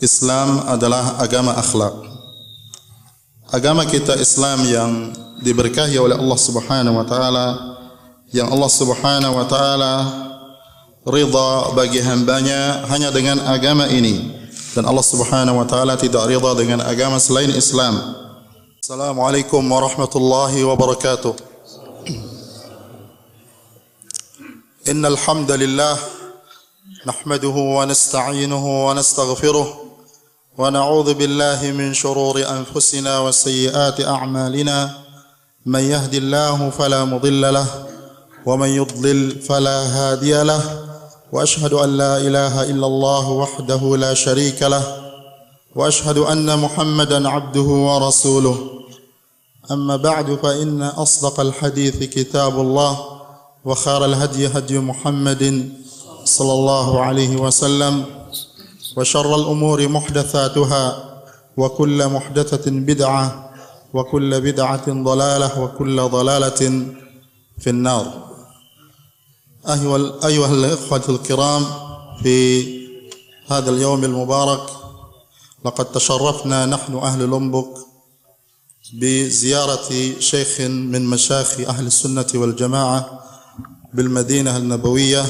Islam adalah agama akhlak. Agama kita Islam yang diberkahi oleh Allah Subhanahu wa taala, yang Allah Subhanahu wa taala ridha bagi hambanya hanya dengan agama ini, dan Allah Subhanahu wa taala tidak ridha dengan agama selain Islam. Assalamualaikum warahmatullahi wabarakatuh. Innal hamdalillah nahmaduhu wa nasta'inuhu wa nastaghfiruh ونعوذ بالله من شرور أنفسنا وسيئات أعمالنا من يهد الله فلا مضل له ومن يضلل فلا هادي له وأشهد أن لا إله إلا الله وحده لا شريك له وأشهد أن محمدا عبده ورسوله أما بعد فإن أصدق الحديث كتاب الله وخير الهدي هدي محمد صلى الله عليه وسلم وشر الأمور محدثاتها وكل محدثة بدعة وكل بدعة ضلالة وكل ضلالة في النار. أيها الإخوة الكرام، في هذا اليوم المبارك لقد تشرفنا نحن أهل لومبوك بزيارة شيخ من مشايخ أهل السنة والجماعة بالمدينة النبوية،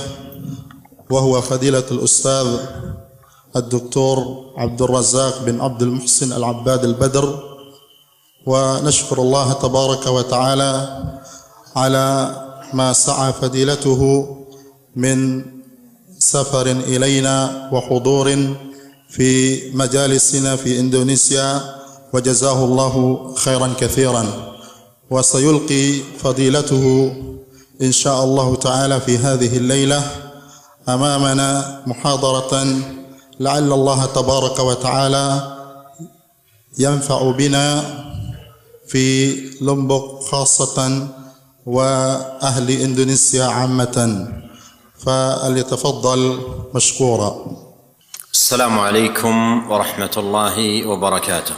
وهو فضيلة الأستاذ الدكتور عبد الرزاق بن عبد المحسن العباد البدر، ونشكر الله تبارك وتعالى على ما سعى فضيلته من سفر إلينا وحضور في مجالسنا في إندونيسيا، وجزاه الله خيرا كثيرا. وسيلقي فضيلته إن شاء الله تعالى في هذه الليلة أمامنا محاضرة لعل الله تبارك وتعالى ينفع بنا في لومبوك خاصة وأهل إندونيسيا عامة، فليتفضل مشكورا. السلام عليكم ورحمة الله وبركاته.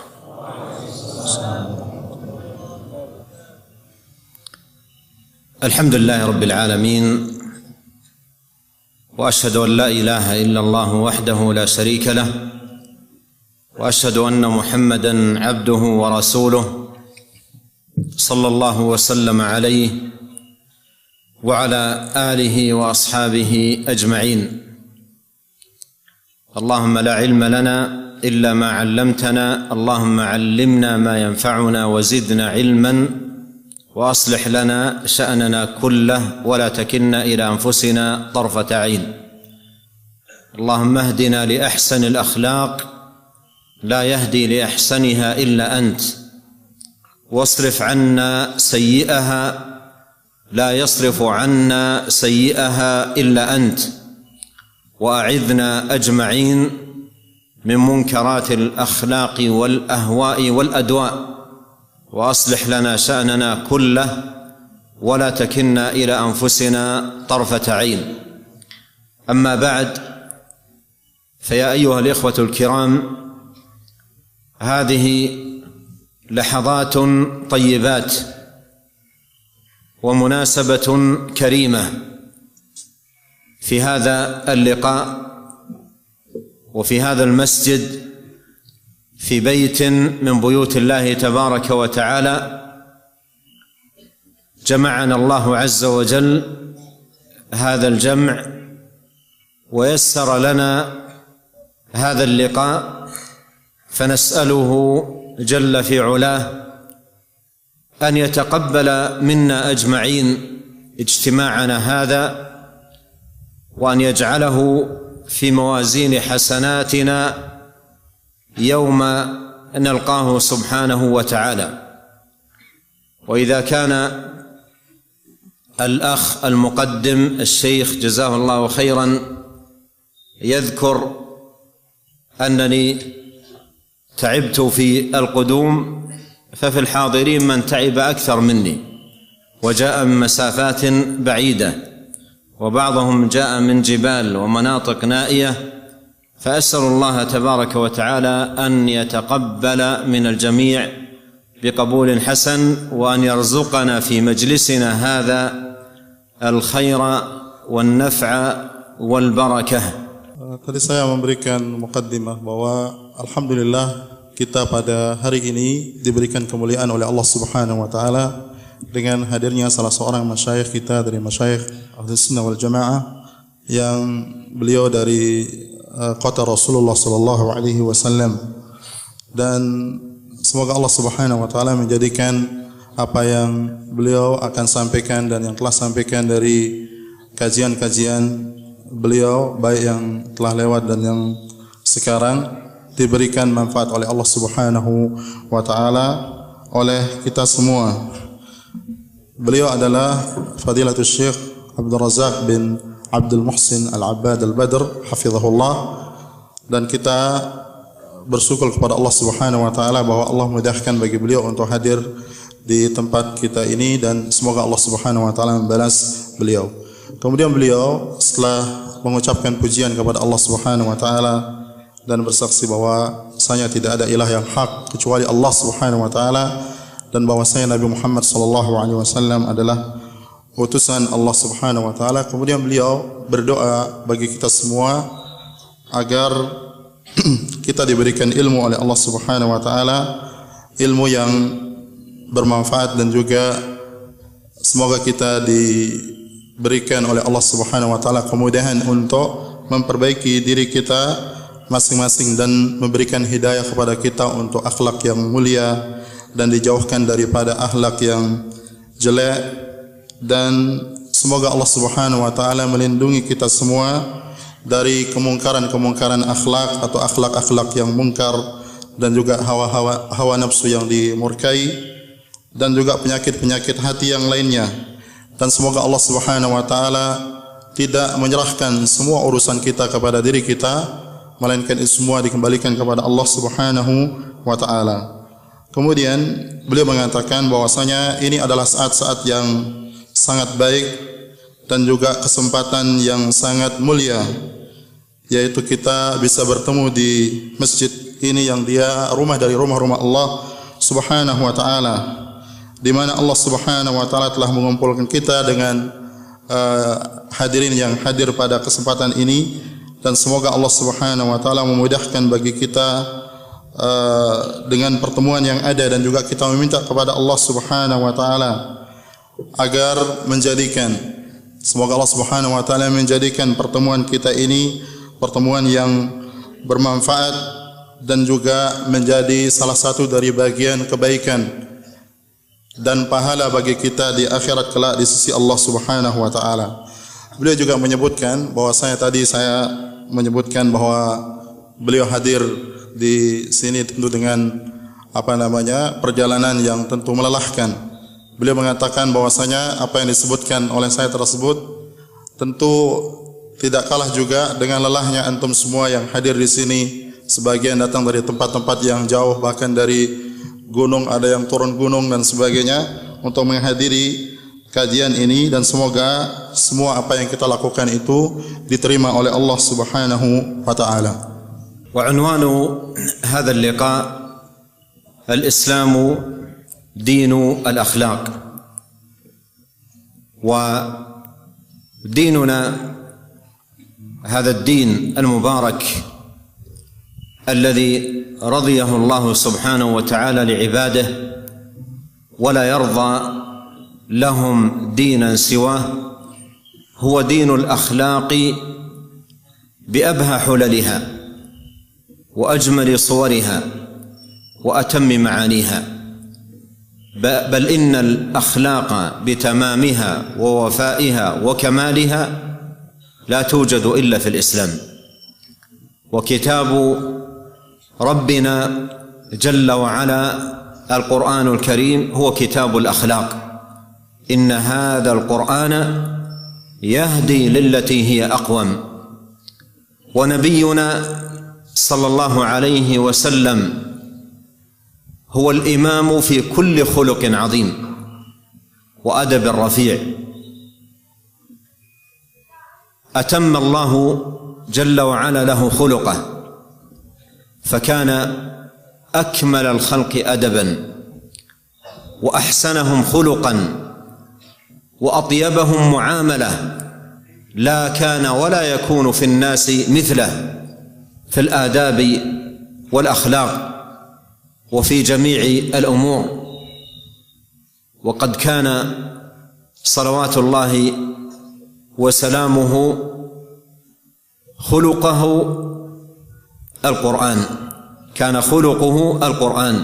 الحمد لله رب العالمين، وأشهد أن لا إله إلا الله وحده لا شريك له، وأشهد أن محمدًا عبده ورسوله صلى الله وسلم عليه وعلى آله وأصحابه أجمعين. اللهم لا علم لنا إلا ما علمتنا، اللهم علمنا ما ينفعنا وزدنا علمًا، وأصلح لنا شأننا كله ولا تكلنا إلى أنفسنا طرفة عين. اللهم اهدنا لأحسن الأخلاق لا يهدي لأحسنها إلا أنت، واصرف عنا سيئها لا يصرف عنا سيئها إلا أنت، وأعذنا أجمعين من منكرات الأخلاق والأهواء والأدواء، وأصلح لنا شأننا كله ولا تكلنا إلى أنفسنا طرفة عين. أما بعد، فيا أيها الإخوة الكرام، هذه لحظات طيبات ومناسبة كريمة في هذا اللقاء وفي هذا المسجد في بيت من بيوت الله تبارك وتعالى. جمعنا الله عز وجل هذا الجمع ويسر لنا هذا اللقاء، فنسأله جل في علاه أن يتقبل منا أجمعين اجتماعنا هذا، وأن يجعله في موازين حسناتنا يوم نلقاه سبحانه وتعالى. وإذا كان الأخ المقدم الشيخ جزاه الله خيرا يذكر أنني تعبت في القدوم، ففي الحاضرين من تعب أكثر مني وجاء من مسافات بعيدة، وبعضهم جاء من جبال ومناطق نائية، فأسأل الله تبارك وتعالى أن يتقبل من الجميع بقبول حسن، وأن يرزقنا في مجلسنا هذا الخير والنفع والبركة. Tadi saya memberikan muqaddimah bahwa alhamdulillah kita pada hari ini diberikan kemuliaan oleh Allah Subhanahu wa taala dengan hadirnya salah seorang masyayikh kita dari masyayikh Ahlus Sunnah wal Jamaah yang beliau dari kota Rasulullah sallallahu alaihi wasallam, dan semoga Allah Subhanahu wa taala menjadikan apa yang beliau akan sampaikan dan yang telah sampaikan dari kajian-kajian beliau baik yang telah lewat dan yang sekarang diberikan manfaat oleh Allah Subhanahu wa taala oleh kita semua. Beliau adalah Fadilatul Syekh Abdul Razak bin Abdul Muhsin Al-Abbad Al-Badr hafizahullah, dan kita bersyukur kepada Allah Subhanahu wa taala bahwa Allah mudahkan bagi beliau untuk hadir di tempat kita ini, dan semoga Allah Subhanahu wa taala membalas beliau. Kemudian beliau setelah mengucapkan pujian kepada Allah Subhanahu wa taala dan bersaksi bahwa bahwasanya tidak ada ilah yang hak kecuali Allah Subhanahu wa taala, dan bahwasanya Nabi Muhammad sallallahu alaihi wasallam adalah utusan Allah Subhanahu wa taala. Kemudian beliau berdoa bagi kita semua agar kita diberikan ilmu oleh Allah Subhanahu wa taala, ilmu yang bermanfaat, dan juga semoga kita diberikan oleh Allah Subhanahu wa taala kemudahan untuk memperbaiki diri kita masing-masing dan memberikan hidayah kepada kita untuk akhlak yang mulia dan dijauhkan daripada akhlak yang jelek, dan semoga Allah Subhanahu wa taala melindungi kita semua dari kemungkaran-kemungkaran akhlak atau akhlak-akhlak yang mungkar, dan juga hawa nafsu yang dimurkai, dan juga penyakit-penyakit hati yang lainnya. Dan semoga Allah Subhanahu wa taala tidak menyerahkan semua urusan kita kepada diri kita, melainkan semua dikembalikan kepada Allah Subhanahu wa taala. Kemudian beliau mengatakan bahwasanya ini adalah saat-saat yang sangat baik dan juga kesempatan yang sangat mulia, yaitu kita bisa bertemu di masjid ini yang dia rumah dari rumah-rumah Allah Subhanahu wa taala, di mana Allah Subhanahu wa taala telah mengumpulkan kita dengan hadirin yang hadir pada kesempatan ini, dan semoga Allah Subhanahu wa taala memudahkan bagi kita dengan pertemuan yang ada, dan juga kita meminta kepada Allah Subhanahu wa taala agar menjadikan, semoga Allah Subhanahu wa taala menjadikan pertemuan kita ini pertemuan yang bermanfaat dan juga menjadi salah satu dari bagian kebaikan dan pahala bagi kita di akhirat kelak di sisi Allah Subhanahu wa taala. Beliau juga menyebutkan bahwasanya tadi saya menyebutkan bahwa beliau hadir di sini tentu dengan perjalanan yang tentu melelahkan. Beliau mengatakan bahwasanya apa yang disebutkan oleh saya tersebut tentu tidak kalah juga dengan lelahnya antum semua yang hadir di sini. Sebagian datang dari tempat-tempat yang jauh, bahkan dari gunung, ada yang turun gunung dan sebagainya untuk menghadiri kajian ini, dan semoga semua apa yang kita lakukan itu diterima oleh Allah Subhanahu wa taala. Wa unwanu hadha al-liqa al-Islam dinu al-akhlaq, wa dinuna hadha ad-din al-mubarak الذي رضيه الله سبحانه وتعالى لعباده ولا يرضى لهم دينا سواه، هو دين الأخلاق بأبهى حللها وأجمل صورها وأتم معانيها، بل إن الأخلاق بتمامها ووفائها وكمالها لا توجد إلا في الإسلام. وكتاب ربنا جل وعلا القرآن الكريم هو كتاب الأخلاق، إن هذا القرآن يهدي للتي هي أقوم. ونبينا صلى الله عليه وسلم هو الإمام في كل خلق عظيم وأدب رفيع. أتم الله جل وعلا له خلقه، فكان أكمل الخلق أدبا وأحسنهم خلقا وأطيبهم معاملة لا كان ولا يكون في الناس مثله في الآداب والأخلاق وفي جميع الأمور. وقد كان صلوات الله وسلامه خلقه القرآن، كان خلقه القرآن.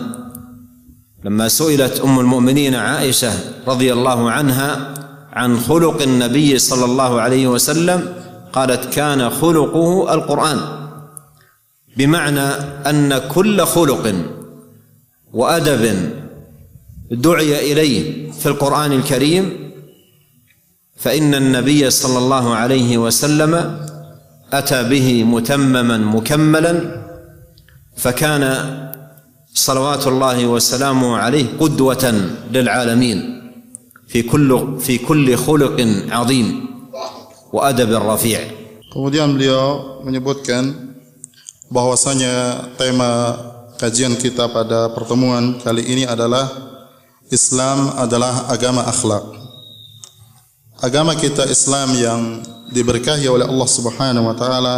لما سئلت أم المؤمنين عائشة رضي الله عنها عن خلق النبي صلى الله عليه وسلم قالت كان خلقه القرآن، بمعنى أن كل خلق وأدب دعي إليه في القرآن الكريم فإن النبي صلى الله عليه وسلم أتى به متمما مكملا، فكان صلوات الله وسلامه عليه قدوة للعالمين في كل خلق عظيم وأدب رفيع. Kemudian beliau menyebutkan bahwasanya tema kajian kita pada pertemuan kali ini adalah Islam adalah agama akhlak. Agama kita Islam yang diberkahi oleh Allah Subhanahu wa taala,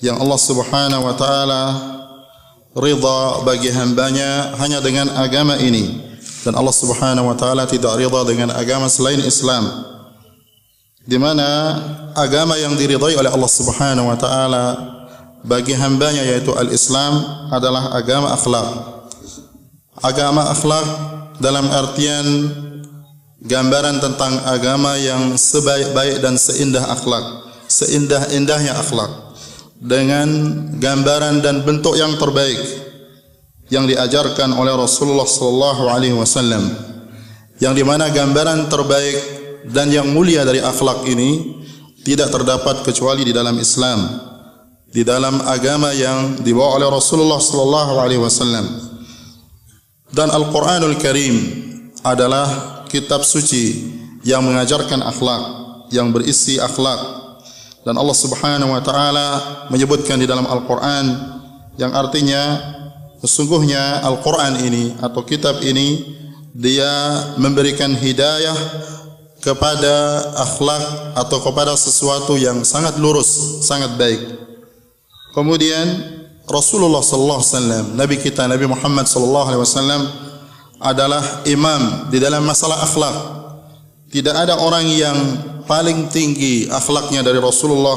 yang Allah Subhanahu wa taala ridha bagi hambanya hanya dengan agama ini, dan Allah Subhanahu wa taala tidak ridha dengan agama selain Islam, di mana agama yang diridhai oleh Allah Subhanahu wa taala bagi hambanya yaitu al-Islam adalah agama akhlak. Agama akhlak dalam artian gambaran tentang agama yang sebaik-baik dan seindah akhlak, seindah-indahnya akhlak, dengan gambaran dan bentuk yang terbaik yang diajarkan oleh Rasulullah sallallahu alaihi wasallam, yang di mana gambaran terbaik dan yang mulia dari akhlak ini tidak terdapat kecuali di dalam Islam, di dalam agama yang dibawa oleh Rasulullah sallallahu alaihi wasallam. Dan Al-Qur'anul Karim adalah kitab suci yang mengajarkan akhlak, yang berisi akhlak. Dan Allah Subhanahu wa taala menyebutkan di dalam Al-Qur'an yang artinya sesungguhnya Al-Qur'an ini atau kitab ini dia memberikan hidayah kepada akhlak atau kepada sesuatu yang sangat lurus, sangat baik. Kemudian Rasulullah sallallahu alaihi wasallam, nabi kita Nabi Muhammad sallallahu alaihi wasallam adalah imam di dalam masalah akhlak. Tidak ada orang yang paling tinggi akhlaknya dari Rasulullah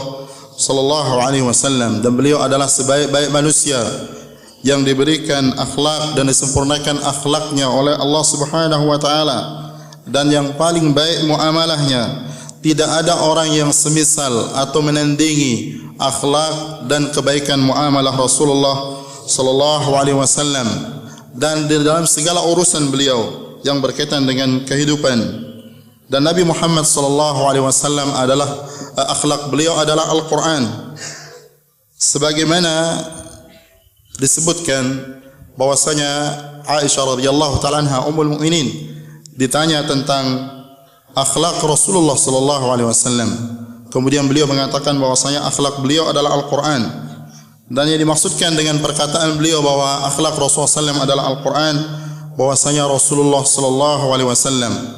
sallallahu alaihi wasallam, dan beliau adalah sebaik-baik manusia yang diberikan akhlak dan disempurnakan akhlaknya oleh Allah Subhanahu wa taala, dan yang paling baik muamalahnya. Tidak ada orang yang semisal atau menandingi akhlak dan kebaikan muamalah Rasulullah sallallahu alaihi wasallam, dan di dalam segala urusan beliau yang berkaitan dengan kehidupan. Dan Nabi Muhammad sallallahu alaihi wasallam adalah akhlak beliau adalah Al-Qur'an. Sebagaimana disebutkan bahwasanya Aisyah radhiyallahu taala anha ummul mukminin ditanya tentang akhlak Rasulullah sallallahu alaihi wasallam, kemudian beliau mengatakan bahwasanya akhlak beliau adalah Al-Qur'an. Dan yang dimaksudkan dengan perkataan beliau bahwa akhlak Rasulullah SAW adalah Al-Quran, bahwasanya Rasulullah SAW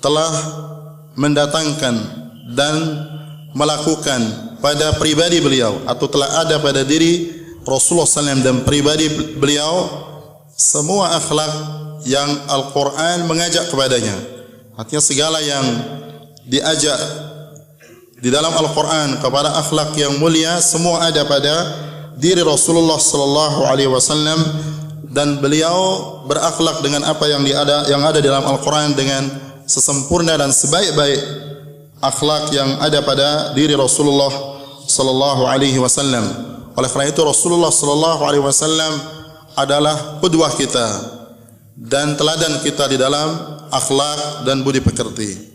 telah mendatangkan dan melakukan pada pribadi beliau, atau telah ada pada diri Rasulullah SAW dan pribadi beliau semua akhlak yang Al-Quran mengajak kepadanya. Artinya segala yang diajak di dalam Al-Quran kepada akhlak yang mulia semua ada pada diri Rasulullah sallallahu alaihi wasallam, dan beliau berakhlak dengan apa yang ada di dalam Al-Quran dengan sesempurna dan sebaik-baik akhlak yang ada pada diri Rasulullah sallallahu alaihi wasallam. Oleh kerana itu Rasulullah sallallahu alaihi wasallam adalah qudwah kita dan teladan kita di dalam akhlak dan budi pekerti.